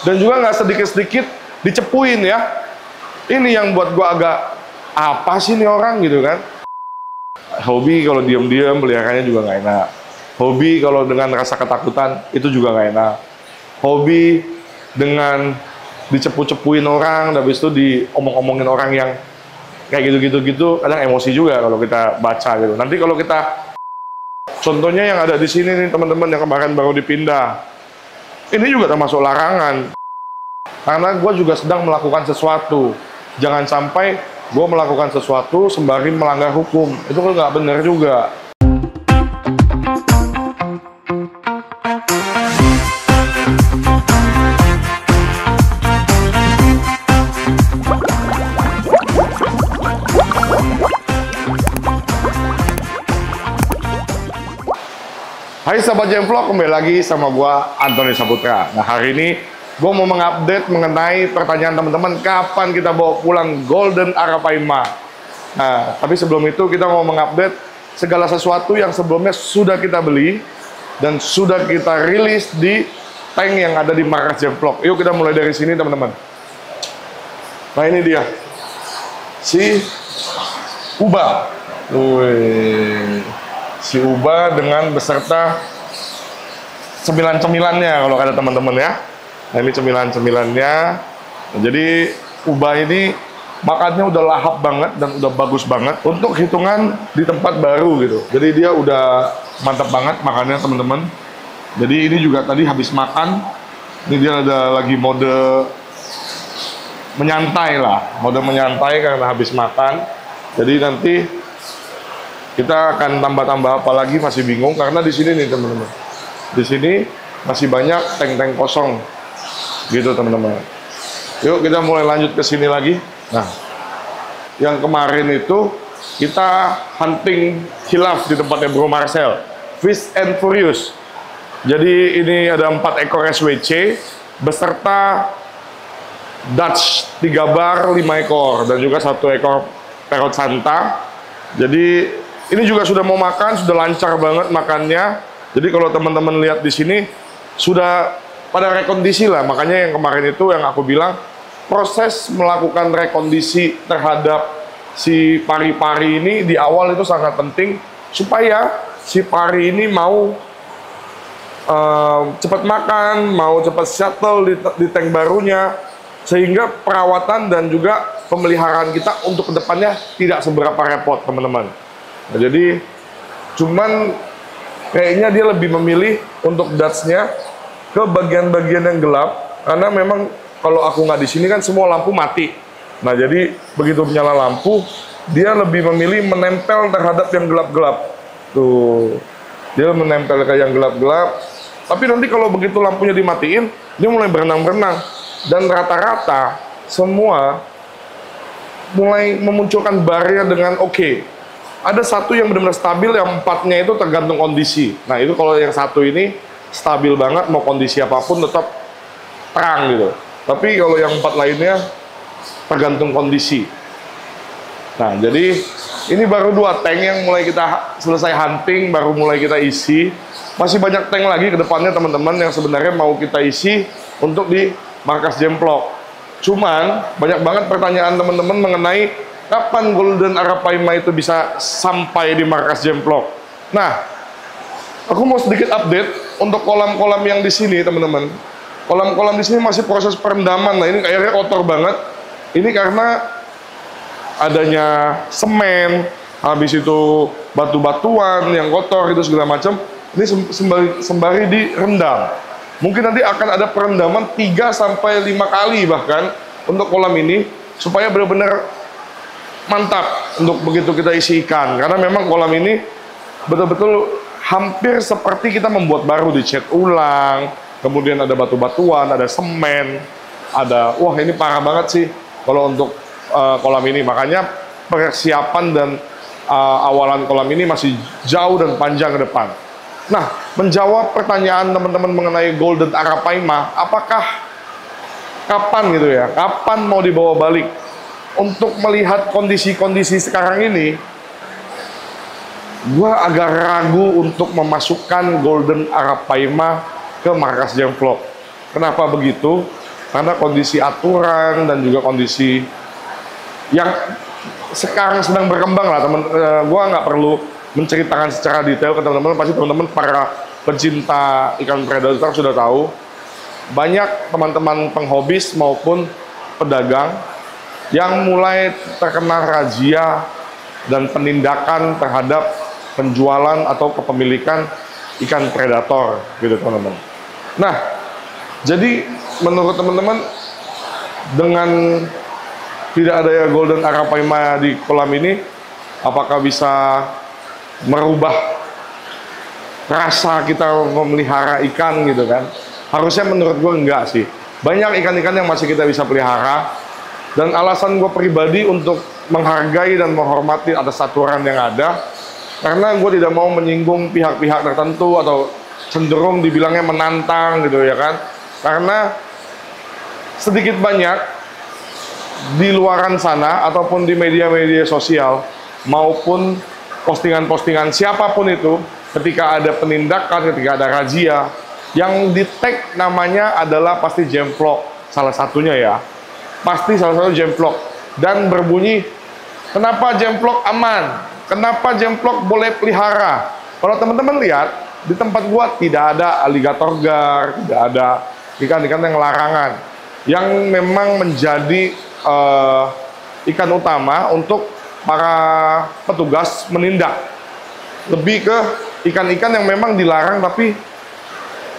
Dan juga nggak sedikit-sedikit dicepuin ya. Ini yang buat gua agak, apa sih nih orang gitu kan. Hobi kalau diam-diam peliharanya juga nggak enak. Hobi kalau dengan rasa ketakutan itu juga nggak enak. Hobi dengan dicepu-cepuin orang, habis itu diomong-omongin orang yang kayak gitu-gitu kadang emosi juga kalau kita baca gitu. Nanti kalau kita, contohnya yang ada di sini nih teman-teman yang kemarin baru dipindah, ini juga termasuk larangan. Karena gue juga sedang melakukan sesuatu. Jangan sampai gue melakukan sesuatu sembari melanggar hukum. Itu kan nggak benar juga. Hai sahabat Jemvlog, kembali lagi sama gua Antoni Saputra. Nah, hari ini gua mau mengupdate mengenai pertanyaan teman-teman, kapan kita bawa pulang Golden Arapaima. Nah, tapi sebelum itu kita mau mengupdate segala sesuatu yang sebelumnya sudah kita beli dan sudah kita rilis di tank yang ada di markas Jemvlog. Yuk kita mulai dari sini teman-teman. Nah, ini dia si Uba. Si Uba dengan beserta cemilan-cemilannya kalau kata teman-teman ya. Nah, ini cemilan-cemilannya. Nah, jadi Uba ini makannya udah lahap banget dan udah bagus banget untuk hitungan di tempat baru gitu. Jadi dia udah mantap banget makannya teman-teman. Jadi ini juga tadi habis makan, ini dia ada lagi mode menyantai lah, mode menyantai karena habis makan. Jadi nanti kita akan tambah-tambah apa lagi masih bingung karena di sini nih teman-teman. Di sini masih banyak tank-tank kosong gitu teman-teman. Yuk kita mulai lanjut ke sini lagi. Nah, yang kemarin itu kita hunting hilaf di tempatnya Bro Marcel, Fish and Furious. Jadi ini ada 4 ekor SWC beserta Dutch 3 bar 5 ekor dan juga 1 ekor Perot Santa. Jadi ini juga sudah mau makan, sudah lancar banget makannya. Jadi kalau teman-teman lihat di sini sudah pada rekondisi lah. Makanya yang kemarin itu yang aku bilang, proses melakukan rekondisi terhadap si pari-pari ini di awal itu sangat penting supaya si pari ini mau cepat makan, mau cepat shuttle di tank barunya, sehingga perawatan dan juga pemeliharaan kita untuk kedepannya tidak seberapa repot teman-teman. Nah, jadi cuman kayaknya dia lebih memilih untuk Dutch-nya ke bagian-bagian yang gelap karena memang kalau aku nggak di sini kan semua lampu mati. Nah, jadi begitu menyala lampu dia lebih memilih menempel terhadap yang gelap-gelap. Tuh, dia menempel ke yang gelap-gelap. Tapi nanti kalau begitu lampunya dimatiin, dia mulai berenang-berenang dan rata-rata semua mulai memunculkan barnya dengan oke. Ada satu yang benar-benar stabil, yang 4-nya itu tergantung kondisi. Nah, itu kalau yang satu ini stabil banget, mau kondisi apapun tetap terang gitu. Tapi kalau yang 4 lainnya tergantung kondisi. Nah, jadi ini baru 2 tank yang mulai kita selesai hunting, baru mulai kita isi. Masih banyak tank lagi ke depannya teman-teman yang sebenarnya mau kita isi untuk di markas Jemvlog. Cuman banyak banget pertanyaan teman-teman mengenai kapan Golden Arapaima itu bisa sampai di markas Jemvlog. Nah, aku mau sedikit update untuk kolam-kolam yang di sini, teman-teman. Kolam-kolam di sini masih proses perendaman. Nah, ini airnya kotor banget. Ini karena adanya semen, habis itu batu-batuan yang kotor itu segala macam. Ini sembari direndam. Mungkin nanti akan ada perendaman 3 sampai 5 kali bahkan untuk kolam ini supaya benar-benar mantap untuk begitu kita isi ikan, karena memang kolam ini betul-betul hampir seperti kita membuat baru, dicat ulang, kemudian ada batu-batuan, ada semen, ada, wah ini parah banget sih kalau untuk kolam ini. Makanya persiapan dan awalan kolam ini masih jauh dan panjang ke depan. Nah, menjawab pertanyaan teman-teman mengenai Golden Arapaima, apakah kapan gitu ya, kapan mau dibawa balik? Untuk melihat kondisi-kondisi sekarang ini, gua agak ragu untuk memasukkan Golden Arapaima ke markas Jemvlog. Kenapa begitu? karena kondisi aturan dan juga kondisi yang sekarang sedang berkembang lah teman. Gua nggak perlu menceritakan secara detail ke teman-teman, pasti teman-teman para pencinta ikan predator sudah tahu. Banyak teman-teman penghobis maupun pedagang yang mulai terkena razia dan penindakan terhadap penjualan atau kepemilikan ikan predator gitu teman-teman. Nah, jadi menurut teman-teman dengan tidak ada golden arapaima di kolam ini, apakah bisa merubah rasa kita memelihara ikan gitu kan? Harusnya menurut gue enggak sih. Banyak ikan-ikan yang masih kita bisa pelihara, dan alasan gue pribadi untuk menghargai dan menghormati atas aturan yang ada, karena gue tidak mau menyinggung pihak-pihak tertentu atau cenderung dibilangnya menantang gitu ya kan. Karena sedikit banyak di luaran sana ataupun di media-media sosial maupun postingan-postingan siapapun itu, ketika ada penindakan, ketika ada razia, yang di tag namanya adalah pasti Gemvlog, salah satunya ya, pasti salah satu Gemvlog, dan berbunyi kenapa Gemvlog aman, kenapa Gemvlog boleh pelihara. Kalau teman-teman lihat di tempat gua tidak ada alligator gar, tidak ada ikan-ikan yang larangan, yang memang menjadi ikan utama untuk para petugas menindak. Lebih ke ikan-ikan yang memang dilarang tapi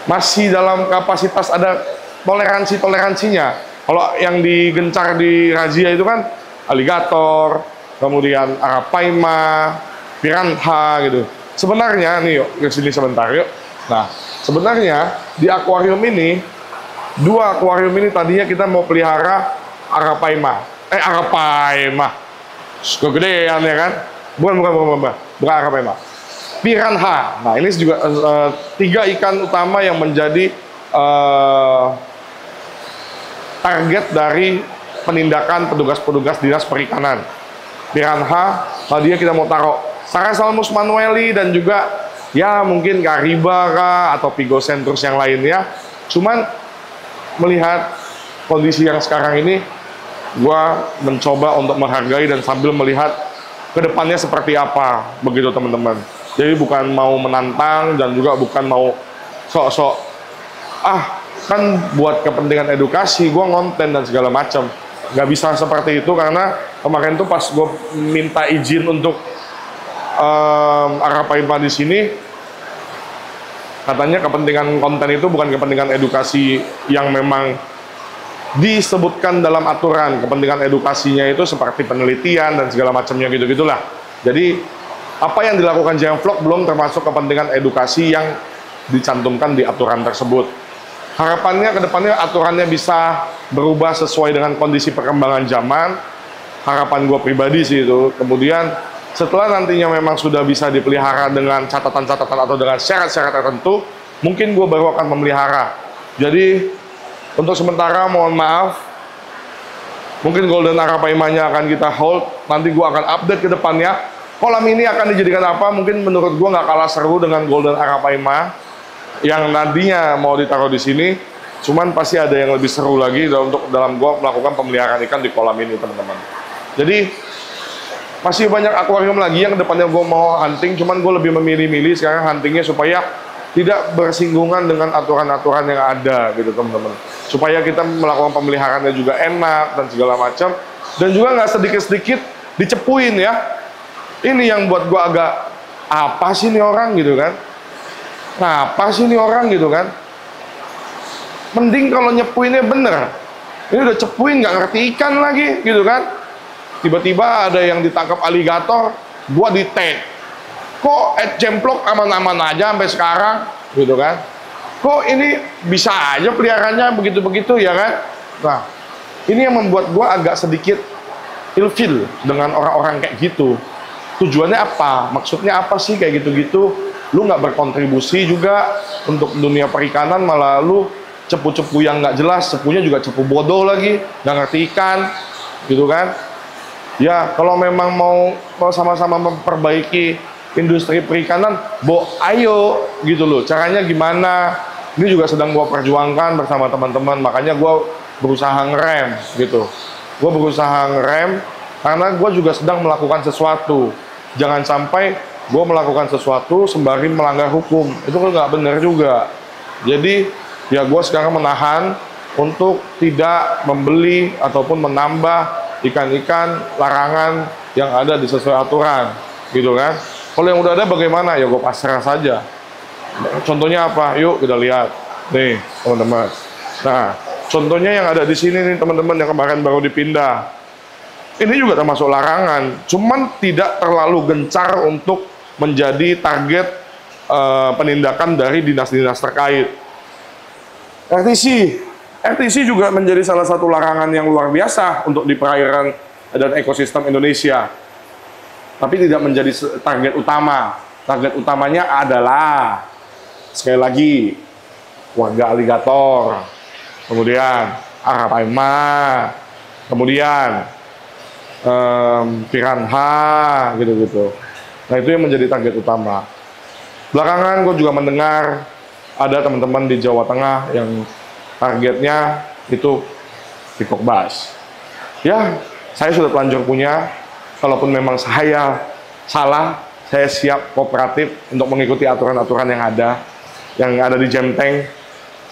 masih dalam kapasitas ada toleransinya. Kalau yang digencar di razia itu kan alligator, kemudian arapaima, piranha gitu. Sebenarnya nih yuk ke sini sebentar yuk. Nah, sebenarnya di akuarium ini, dua akuarium ini tadinya kita mau pelihara arapaima. Kegedean ya kan? Bukan arapaima. Piranha. Nah, ini juga tiga ikan utama yang menjadi target dari penindakan petugas-petugas dinas perikanan. Piranha, tadinya kita mau taruh Sarasalmus manueli dan juga ya mungkin Kariba kah, atau Pigocentrus yang lainnya. Cuman melihat kondisi yang sekarang ini, gua mencoba untuk menghargai dan sambil melihat ke depannya seperti apa, begitu teman-teman. Jadi bukan mau menantang dan juga bukan mau sok-sok kan buat kepentingan edukasi gua ngonten dan segala macam. Nggak bisa seperti itu, karena kemarin tuh pas gua minta izin untuk arapaima di sini, katanya kepentingan konten itu bukan kepentingan edukasi yang memang disebutkan dalam aturan. Kepentingan edukasinya itu seperti penelitian dan segala macamnya gitu-gitulah. Jadi apa yang dilakukan Gemvlog belum termasuk kepentingan edukasi yang dicantumkan di aturan tersebut. Harapannya ke depannya aturannya bisa berubah sesuai dengan kondisi perkembangan zaman. Harapan gue pribadi sih itu. Kemudian setelah nantinya memang sudah bisa dipelihara dengan catatan-catatan atau dengan syarat-syarat tertentu, mungkin gue baru akan memelihara. Jadi untuk sementara mohon maaf, mungkin golden arapaimanya akan kita hold. Nanti gue akan update ke depannya. Kolam ini akan dijadikan apa? Mungkin menurut gue nggak kalah seru dengan golden arapaima yang nantinya mau ditaruh di sini. Cuman pasti ada yang lebih seru lagi untuk dalam gue melakukan pemeliharaan ikan di kolam ini, teman-teman. Jadi masih banyak akuarium lagi yang depannya gue mau hunting, cuman gue lebih memilih-milih sekarang huntingnya supaya tidak bersinggungan dengan aturan-aturan yang ada gitu teman-teman. Supaya kita melakukan pemeliharaannya juga enak dan segala macam, dan juga nggak sedikit-sedikit dicepuin ya. Ini yang buat gue agak apa sih ini orang gitu kan? Apa sih ini orang gitu kan? Mending kalau nyepuinnya bener. Ini udah cepuin nggak ngerti ikan lagi gitu kan? Tiba-tiba ada yang ditangkap alligator, gua di tag. Kok Gemvlog aman-aman aja sampai sekarang, gitu kan? Kok ini bisa aja peliharaannya begitu-begitu ya kan? Nah, ini yang membuat gua agak sedikit ilfil dengan orang-orang kayak gitu. Tujuannya apa? Maksudnya apa sih kayak gitu-gitu? Lu nggak berkontribusi juga untuk dunia perikanan, malah lu cepu-cepu yang nggak jelas, cepunya juga cepu bodoh lagi, nggak ngerti ikan, gitu kan? Ya, kalau memang mau sama-sama memperbaiki industri perikanan, ayo gitu loh. Caranya gimana? Ini juga sedang gua perjuangkan bersama teman-teman. Makanya gua berusaha ngerem gitu. Gue berusaha ngerem karena gue juga sedang melakukan sesuatu. Jangan sampai gue melakukan sesuatu sembari melanggar hukum. Itu kan nggak benar juga. Jadi ya gue sekarang menahan untuk tidak membeli ataupun menambah ikan-ikan larangan yang ada di sesuai aturan, gitu kan. Kalau yang udah ada bagaimana? Ya gue pasrah saja. Contohnya apa? Yuk kita lihat. Nih, teman-teman. Nah, contohnya yang ada di sini nih, teman-teman, yang kemarin baru dipindah. Ini juga termasuk larangan, cuman tidak terlalu gencar untuk menjadi target penindakan dari dinas-dinas terkait. RTC juga menjadi salah satu larangan yang luar biasa untuk di perairan dan ekosistem Indonesia. Tapi tidak menjadi target utama. Target utamanya adalah, sekali lagi, warga aligator, kemudian arapaima, kemudian piranha, gitu-gitu. Nah, itu yang menjadi target utama. Belakangan gue juga mendengar ada teman-teman di Jawa Tengah yang targetnya itu pikok bass. Ya, saya sudah telanjur punya. Kalaupun memang saya salah, saya siap kooperatif untuk mengikuti aturan-aturan yang ada di Jemteng,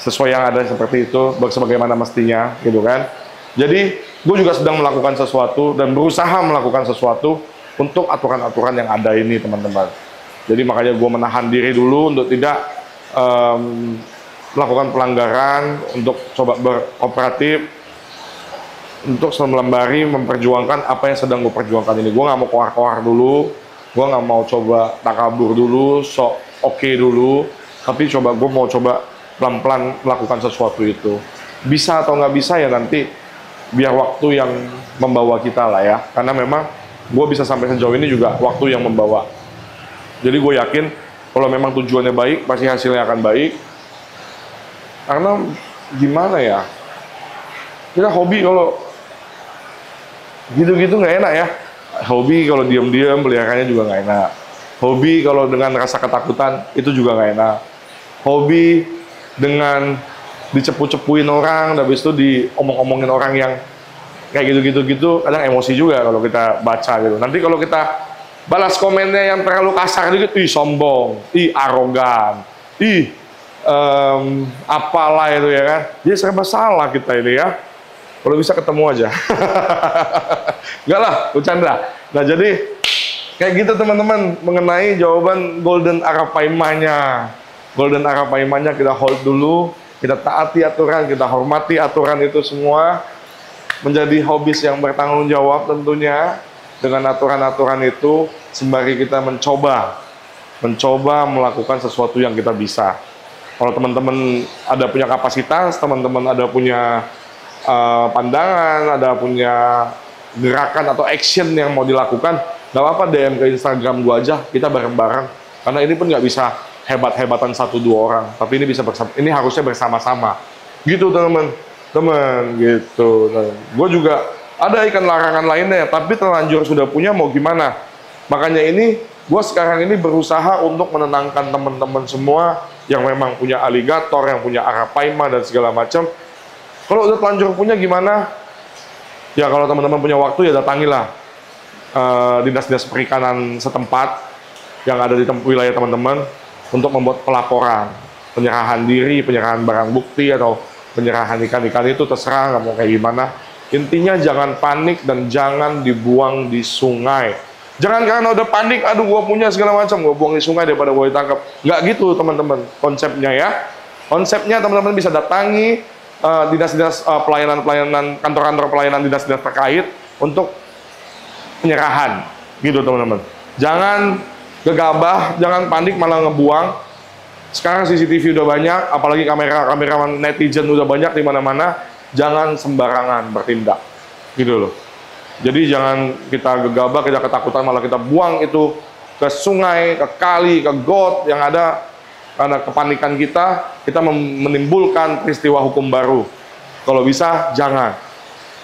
sesuai yang ada seperti itu, sebagaimana mestinya, gitu kan. Jadi, gue juga sedang melakukan sesuatu dan berusaha melakukan sesuatu untuk aturan-aturan yang ada ini, teman-teman. Jadi makanya gue menahan diri dulu untuk tidak melakukan pelanggaran, untuk coba berkooperatif, untuk sembari memperjuangkan apa yang sedang gue perjuangkan ini. Gue nggak mau koar-koar dulu, gue nggak mau coba takabur dulu, sok oke dulu, tapi gue mau coba pelan-pelan melakukan sesuatu itu. Bisa atau nggak bisa ya nanti biar waktu yang membawa kita lah ya, karena memang gue bisa sampai sejauh ini juga waktu yang membawa. Jadi gue yakin kalau memang tujuannya baik, pasti hasilnya akan baik. Karena gimana ya, kita hobi kalau gitu-gitu nggak enak ya. Hobi kalau diam-diam peliharanya juga nggak enak. Hobi kalau dengan rasa ketakutan itu juga nggak enak. Hobi dengan dicepu-cepuin orang, habis itu diomong-omongin orang yang kayak gitu-gitu, kadang emosi juga kalau kita baca gitu. Nanti kalau kita balas komennya yang terlalu kasar dikit, ih sombong, ih arogan, ih apalah itu ya kan. Jadi serba salah kita ini ya. Kalau bisa ketemu aja. Enggak lah, bercanda. Nah jadi kayak gitu teman-teman mengenai jawaban Golden Arapaimanya. Golden Arapaimanya kita hold dulu. Kita taati aturan, kita hormati aturan itu semua. Menjadi hobis yang bertanggung jawab tentunya. Dengan aturan-aturan itu, sembari kita mencoba melakukan sesuatu yang kita bisa. Kalau teman-teman ada punya kapasitas, teman-teman ada punya pandangan, ada punya gerakan atau action yang mau dilakukan, nggak apa-apa DM ke Instagram gua aja, kita bareng-bareng. Karena ini pun nggak bisa hebat-hebatan 1-2 orang, tapi ini bisa ini harusnya bersama-sama. Gitu teman-teman, gitu. Nah, gue juga ada ikan larangan lainnya, tapi terlanjur sudah punya, mau gimana? Makanya ini, gue sekarang ini berusaha untuk menenangkan teman-teman semua yang memang punya aligator, yang punya arapaima dan segala macam. Kalau udah terlanjur punya gimana? Ya kalau teman-teman punya waktu ya datangilah dinas-dinas perikanan setempat yang ada di wilayah teman-teman untuk membuat pelaporan, penyerahan diri, penyerahan barang bukti, atau penyerahan ikan-ikan itu terserah nggak mau kayak gimana. Intinya jangan panik dan jangan dibuang di sungai. Jangan karena udah panik, aduh gua punya segala macam, gua buang di sungai daripada gua ditangkap. Nggak gitu teman-teman konsepnya ya. Konsepnya teman-teman bisa datangi dinas-dinas pelayanan-pelayanan, kantor-kantor pelayanan dinas-dinas terkait untuk penyerahan, gitu teman-teman. Jangan gegabah, jangan panik malah ngebuang. Sekarang CCTV udah banyak, apalagi kamera netizen udah banyak di mana-mana. Jangan sembarangan bertindak, gitu loh. Jadi jangan kita gegabah, kita ketakutan malah kita buang itu ke sungai, ke kali, ke got yang ada. Karena kepanikan kita menimbulkan peristiwa hukum baru. Kalau bisa, jangan.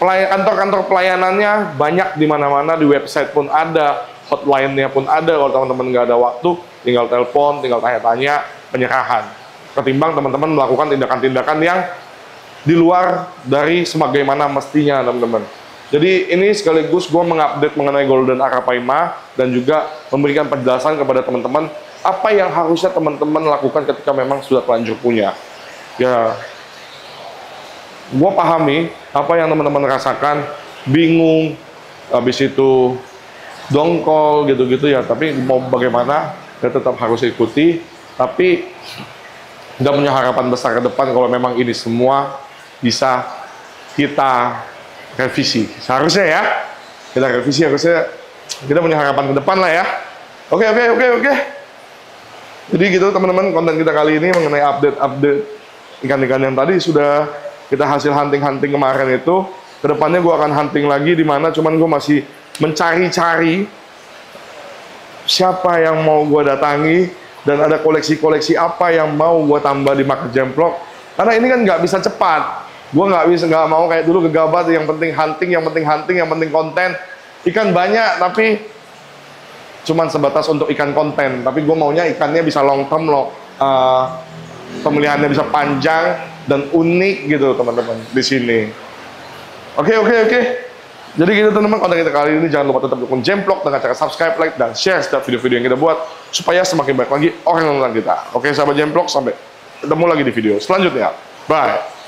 Kantor-kantor pelayanannya banyak di mana-mana, di website pun ada, hotline-nya pun ada. Kalau teman-teman nggak ada waktu, tinggal telepon, tinggal tanya-tanya, penyerahan. Ketimbang teman-teman melakukan tindakan-tindakan yang di luar dari sebagaimana mestinya, teman-teman. Jadi ini sekaligus gue mengupdate mengenai Golden Arapaima dan juga memberikan penjelasan kepada teman-teman apa yang harusnya teman-teman lakukan ketika memang sudah terlanjur punya. Ya, gue pahami apa yang teman-teman rasakan, bingung, habis itu dongkol gitu-gitu ya. Tapi mau bagaimana, ya tetap harus ikuti. Tapi nggak punya harapan besar ke depan kalau memang ini semua bisa kita revisi. Seharusnya ya, kita revisi, harusnya kita punya harapan ke depan lah ya. Oke. Jadi gitu teman-teman, konten kita kali ini mengenai update ikan-ikan yang tadi sudah kita hasil hunting kemarin itu. Kedepannya gue akan hunting lagi di mana, cuman gue masih mencari-cari siapa yang mau gue datangi dan ada koleksi-koleksi apa yang mau gue tambah di market Gemplok. Karena ini kan nggak bisa cepat. Gue nggak mau kayak dulu gegabah, yang penting hunting, yang penting konten. Ikan banyak tapi cuman sebatas untuk ikan konten. Tapi gue maunya ikannya bisa long term loh, pemeliharannya bisa panjang dan unik gitu teman-teman di sini. Oke. Jadi gitu teman-teman, konten kita kali ini jangan lupa tetap dukung Gemplok dengan cara subscribe, like, dan share setiap video-video yang kita buat supaya semakin banyak lagi orang yang nonton kita. Oke sahabat Gemplok, sampai ketemu lagi di video selanjutnya. Bye.